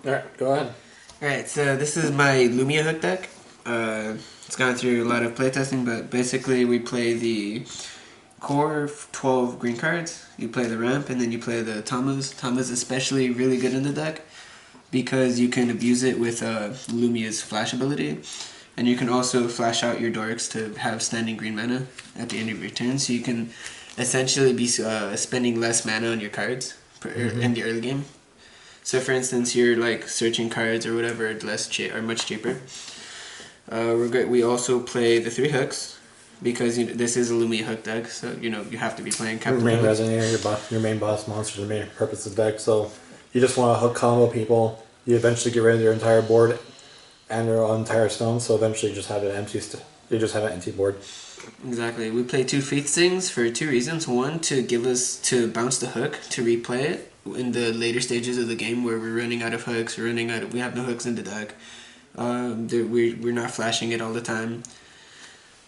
Alright, go ahead. Alright, so this is my Lumia hook deck. It's gone through a lot of playtesting, but basically we play the core 12 green cards, you play the ramp, and then you play the Tama's. Tama's especially really good in the deck because you can abuse it with Lumia's flash ability, and you can also flash out your dorks to have standing green mana at the end of your turn, so you can essentially be spending less mana on your cards in the early game. So for instance, you're like searching cards or whatever, are much cheaper. We also play the 3 hooks because this is a Lumia hook deck, so you have to be playing Captain Your main Hook. resonator, your main boss monster, the main purpose of the deck. So you just want to hook combo people. You eventually get rid of their entire board and their entire stone. So eventually, you just have an empty board. Exactly. We play 2 Faith Stings for 2 reasons. One, to bounce the hook to replay it in the later stages of the game where we're running out of hooks, we have no hooks in the deck. We're not flashing it all the time.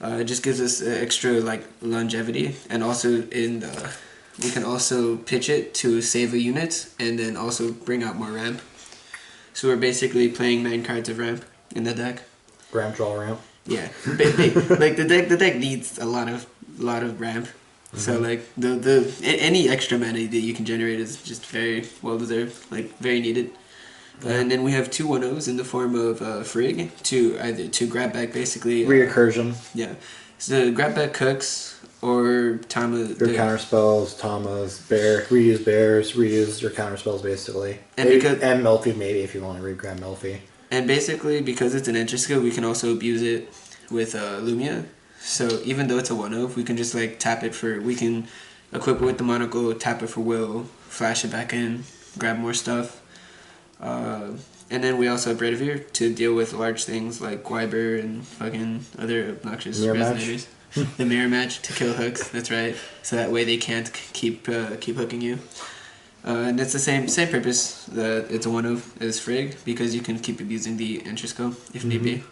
It just gives us extra longevity, and also we can also pitch it to save a unit and then also bring out more ramp. So we're basically playing 9 cards of ramp in the deck. Ramp, draw, ramp. Yeah, like the deck needs a lot of ramp. Mm-hmm. So like any extra mana that you can generate is just very well deserved, like very needed. Yeah. And then we have 2 1-0s in the form of Frigg to grab back basically recursion. Yeah, so grab back cooks or Tama. Your counter spells, Tama's, reuse bears, reuse your counter spells basically. And Melfi maybe if you want to re-grab Melfi. And basically, because it's an entry skill, we can also abuse it with Lumia. So even though it's a 1-0, we can just tap it we can equip it with the monocle, tap it for will, flash it back in, grab more stuff. And then we also have Redivere to deal with large things like Gwyber and fucking other obnoxious resonators. The mirror match to kill hooks, that's right. So that way they can't keep hooking you. And it's the same purpose that it's a 1-0 as Frigg, because you can keep abusing the entry skill if need be.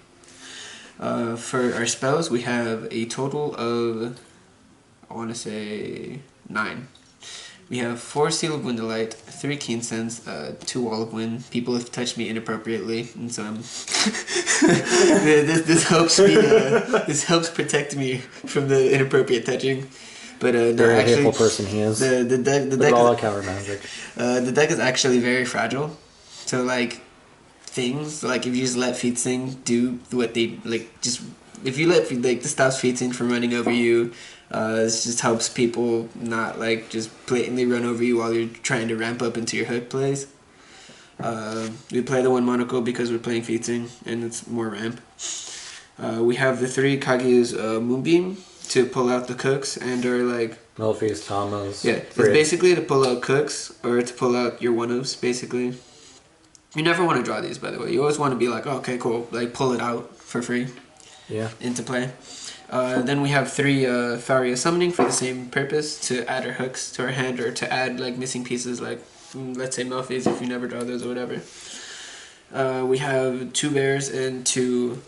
For our spells, we have a total of, I want to say, 9. We have 4 Seal of Windlight, 3 Keen Sense, 2 Wall of Wind. People have touched me inappropriately, and so I'm this helps protect me from the inappropriate touching. But very hateful person he is. The deck all that counter magic. The deck is actually very fragile. So things if you just let Feet Sing do what they if you let this stops Feet Sing from running over you. This just helps people not just blatantly run over you while you're trying to ramp up into your hook plays. We play the 1 monocle because we're playing Feet Sing and it's more ramp. We have the 3 Kaguya's Moonbeam to pull out the cooks and or Melfi's, Tama's. Yeah, it's basically to pull out cooks or to pull out your 1-0s basically. You never want to draw these, by the way. You always want to be oh, okay, cool, pull it out for free. Yeah. Into play. Then we have 3 Faria Summoning for the same purpose, to add our hooks to our hand or to add missing pieces let's say Melfi's if you never draw those or whatever. We have 2 bears and 2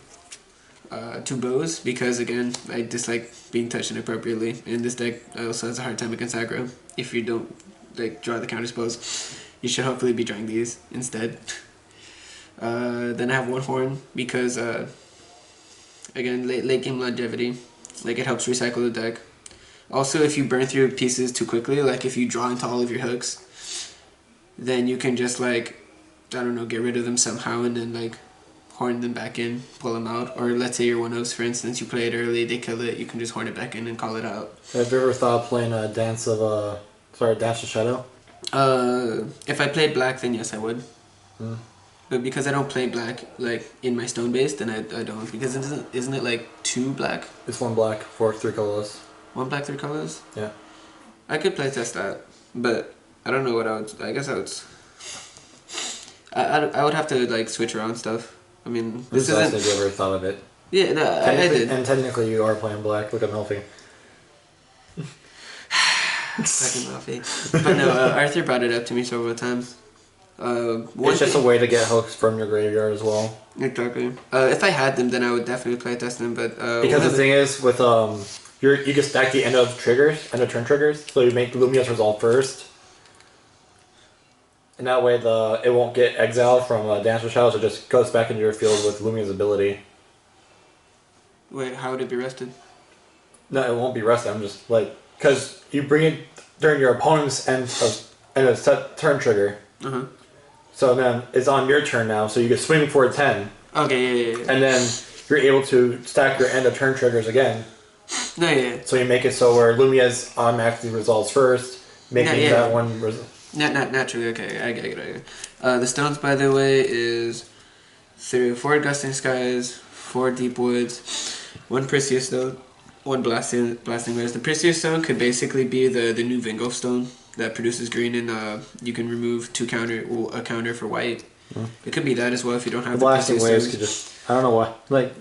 bows because again I dislike being touched inappropriately. And this deck also has a hard time against aggro. If you don't draw the counter spells, you should hopefully be drawing these instead. Then I have 1 horn because again late game longevity, it helps recycle the deck. Also, if you burn through pieces too quickly, if you draw into all of your hooks, then you can just I don't know, get rid of them somehow and then horn them back in, pull them out. Or let's say your 1-0s, for instance, you play it early, they kill it, you can just horn it back in and call it out. Have you ever thought of playing a Dance of Shadow? If I played black, then yes, I would. But because I don't play black in my stone base, then I don't, because isn't it 2 black? It's 1 black for 3 colorless. 1 black, 3 colors? Yeah. I could play test that, but I don't know what I guess I would. I would have to switch around stuff. I mean, this isn't. Have you ever thought of it? Yeah, no, I did. And technically, you are playing black. Look at Melfi. Fucking Melfi. But no, Arthur brought it up to me several times. It's just a way to get hooks from your graveyard as well. Exactly. If I had them, then I would definitely play test them. But because the thing is, with you can stack the end of turn triggers, so you make Lumia's resolve first. And that way it won't get exiled from Dancer Shadows. It just goes back into your field with Lumia's ability. Wait, how would it be rested? No, it won't be rested. I'm just like, because you bring it during your opponent's end of a set turn trigger. Uh-huh. So then it's on your turn now, so you get swing for a 10. Okay, yeah. And then you're able to stack your end of turn triggers again. No, yeah. So you make it so where Lumia's automatically resolves first, making that one... Naturally, okay, I get it. The stones, by the way, is 4 Gusting Skies, 4 Deep Woods, 1 Perseus Stone, 1 Blasting Res. The Perseus Stone could basically be the new Vingolf Stone that produces green, and you can remove a counter for white. It could be that as well if you don't have the Blasting Waves could just... I don't know why. Like,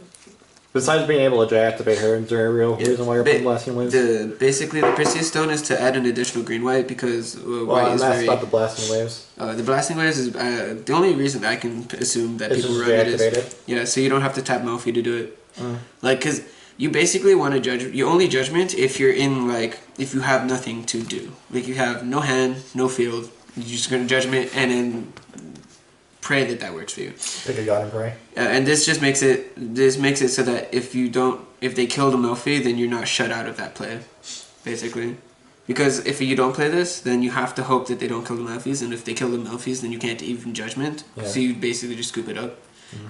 besides being able to deactivate her, is there a real reason why you're playing Blasting Waves? Basically, the Perseus Stone is to add an additional green-white because white is very... about the Blasting Waves. The Blasting Waves is the only reason I can assume that it's people just run it deactivated. is... Yeah, so you don't have to tap Melfi to do it. Like, because you basically want to judge... You only judgment if you're in, like... If you have nothing to do. Like, you have no hand, no field. You're just going to judgment and then... pray that works for you. Pick a god and pray. And this just makes it so that if they kill the Melfi, then you're not shut out of that play, basically. Because if you don't play this, then you have to hope that they don't kill the Melfis, and if they kill the Melfis, then you can't even judgment. Yeah. So you basically just scoop it up.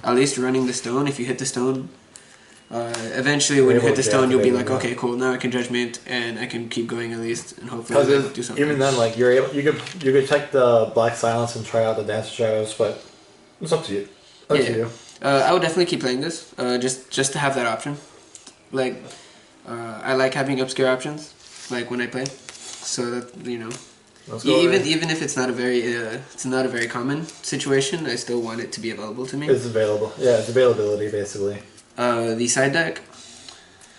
At least running the stone, if you hit the stone, eventually when you hit the stone, you'll be like, okay, cool, now I can judgment, and I can keep going at least, and hopefully do something. Even then, like you could check the Black Silence and try out the Dancer Shadows, but it's up to you. Up to you. I would definitely keep playing this, just to have that option. Like, I like having obscure options, like when I play, so that even if it's not a very common situation, I still want it to be available to me. It's available. Yeah, it's availability basically. The side deck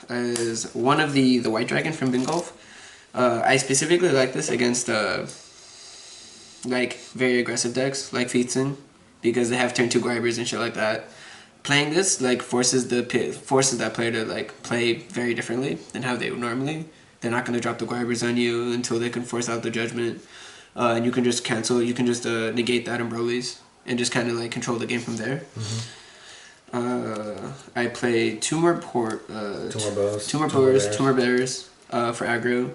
is one of the White Dragon from Vingolf. I specifically like this against like very aggressive decks like Feetsin, because they have turn 2 Gribers and shit like that. Playing this like forces that player to like play very differently than how they would normally. They're not going to drop the Gribers on you until they can force out the judgment, and you can just cancel. You can just negate that and Broly's and just kind of like control the game from there. I play 2 more bows, 2 more bears for aggro.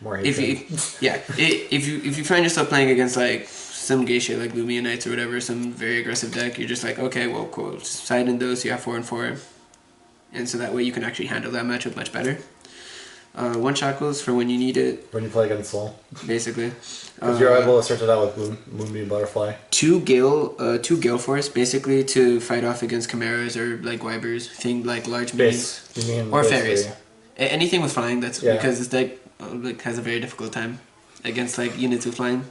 More if you find yourself playing against like some gay shit like Lumia Knights or whatever, some very aggressive deck, you're just like, okay, well, cool, just side in those, you have 4 and 4, and so that way you can actually handle that matchup much better. 1 Shackles for when you need it. When you play against Soul. Basically. Because you're able to search it out with Moonbeam Butterfly. 2 Gale Force, basically to fight off against Chimeras or like Wybers, like large minis. Or fairies. Anything with flying, because this deck like has a very difficult time against like units with flying.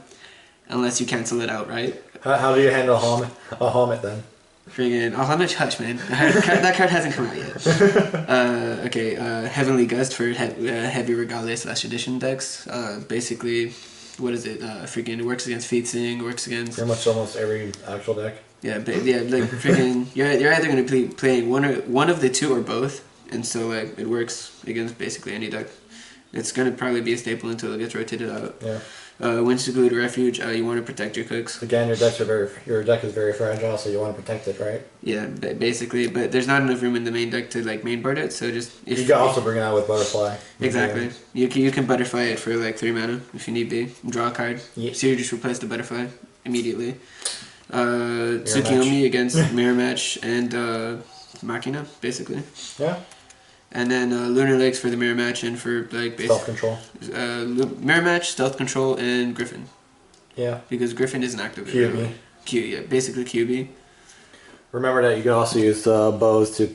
Unless you cancel it out, right? How do you handle a Helmet then? Friggin' Helmet Hush, man. That card hasn't come out yet. Okay, Heavenly Gust for heavy Regalia / edition decks. Basically, what is it? It works against Feetsing, works against... Pretty much almost every actual deck. Yeah, like friggin', you're either going to be playing one of the 2 or both, and so like it works against basically any deck. It's going to probably be a staple until it gets rotated out. Yeah. Windsecluded Refuge, you want to protect your cooks. Again, your deck is very fragile, so you want to protect it, right? Yeah, basically, but there's not enough room in the main deck to like mainboard it, so just... you can also bring it out with Butterfly. Exactly. You can Butterfly it for like 3 mana if you need be. Draw a card. Yeah. So you just replace the Butterfly immediately. Tsukiyomi against Mirror Match and Machina, basically. Yeah. And then Lunar Lakes for the Mirror Match and for like Stealth Control. Mirror Match, Stealth Control, and Griffin. Yeah. Because Griffin isn't active. QB. Basically QB. Remember that you can also use bows to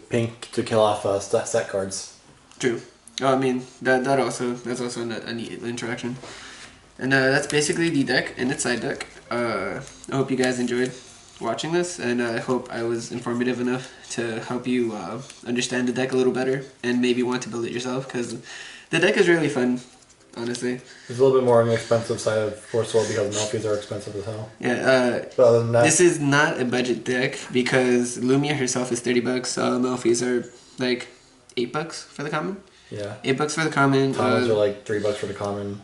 kill off set cards. True. Oh, I mean that's also a neat interaction. And that's basically the deck and its side deck. I hope you guys enjoyed watching this, and I hope I was informative enough to help you understand the deck a little better and maybe want to build it yourself, because the deck is really fun, honestly. It's a little bit more on the expensive side of Force World because Melfis are expensive as hell. Yeah, but other than that, this is not a budget deck because Lumia herself is $30. Melfis are like $8 for the common. Yeah. $8 for the common. Commons are like $3 for the common.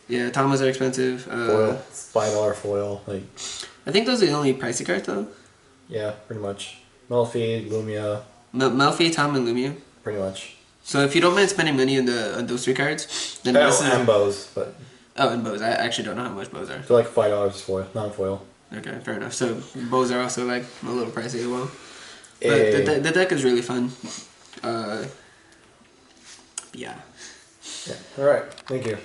Yeah, Tamas are expensive. Foil, it's $5 foil. Like, I think those are the only pricey cards though. yeah, pretty much. Melfi, Lumia, Melfi, Tom, and Lumia. pretty much. So if you don't mind spending money on those 3 cards, then this is And bows, but oh, and bows. I actually don't know how much bows are. they're like $5 foil, non-foil. Okay, fair enough. So bows are also like a little pricey as well. Hey. But the deck is really fun. Yeah. Yeah. All right. Thank you.